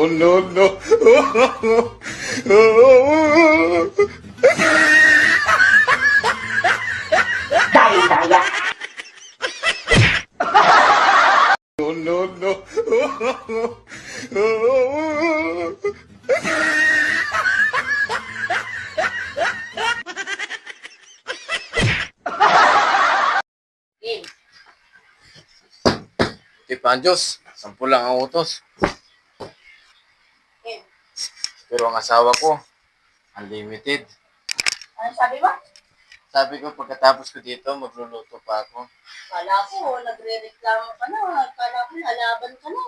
No, no, no. Daya-daya. No, no, no. Panjos, 10 lang ang utos. Pero ang asawa ko, unlimited. Ano sabi mo? Sabi ko, pagkatapos ko dito, magluluto pa ako. Kala ko, nagre-reklamo ka na. Kala ko, nalaban ka na.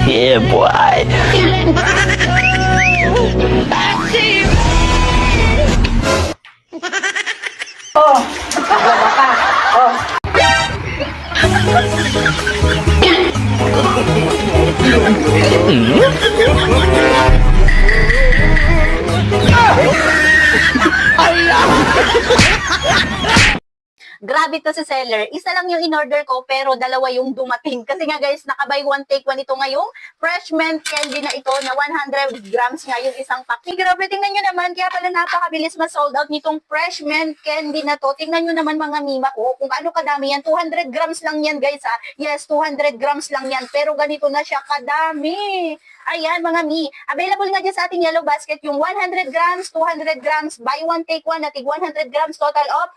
Yeah, boy. Oh, naglaba ka. Oh. Grabe to si seller. Isa lang yung in-order ko pero dalawa yung dumating. Kasi nga guys, naka-buy one take one ito ngayong fresh mint candy na ito na 100 grams nga yung isang pack. Grabe, tingnan nyo naman. Kaya pala napakabilis ma-sold out nitong fresh mint candy na to. Tingnan nyo naman mga mima ko kung gaano kadami yan. 200 grams lang yan guys ha. Yes, 200 grams lang yan. Pero ganito na siya kadami. Ayan mga mi. Available nga dyan sa ating yellow basket yung 100 grams, 200 grams, buy one take one, natig 100 grams total of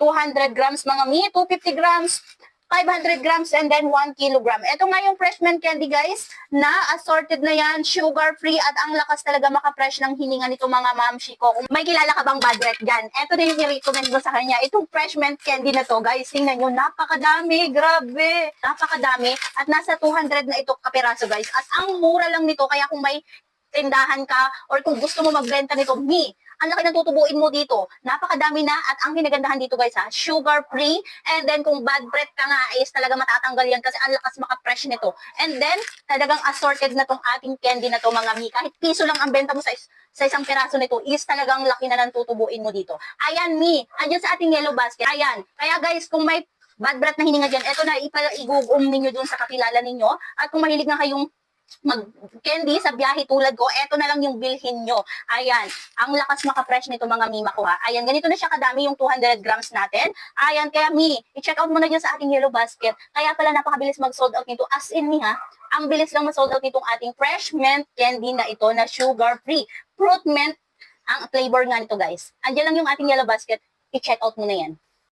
200 grams mga mi, 250 grams, 500 grams, and then 1 kilogram. Ito nga yung fresh mint candy guys, na assorted na yan, sugar free, at ang lakas talaga maka-fresh ng hininga nito mga mamshi ko. Kung may kilala ka bang bad breath dyan, ito din yung i-recommend ko sa kanya. Itong fresh mint candy na to guys, tingnan nyo, napakadami, grabe, napakadami, at nasa 200 na ito kapiraso guys. At ang mura lang nito, kaya kung may tindahan ka, or kung gusto mo magbenta nito, ang laki ng tutubuin mo dito. Napakadami na, at ang ginagandahan dito guys ha, sugar free, and then kung bad breath ka nga is talaga matatanggal yan kasi ang lakas maka-fresh nito. And then talagang assorted na tong ating candy na to mga mi. Kahit piso lang ang benta mo sa isang piraso nito is talagang laki na ng tutubuin mo dito. Ayan mi, andyan sa ating yellow basket. Ayan, kaya guys kung may bad breath na hininga dyan, eto na igugum ninyo dun sa kakilala ninyo. At kung mahilig na kayong mag-candy sa biyahe tulad ko, eto na lang yung bilhin nyo. Ayan, ang lakas maka-fresh nito mga mima ko ha. Ayan, ganito na siya kadami yung 200 grams natin. Ayan, kaya i-check out mo na dyan sa ating yellow basket. Kaya pala napakabilis mag-sold out nito. As in ha, ang bilis lang mag-sold out nitong ating fresh mint candy na ito na sugar free. Fruit mint ang flavor nga nito guys. Andiyan lang yung ating yellow basket. I-check out mo na yan.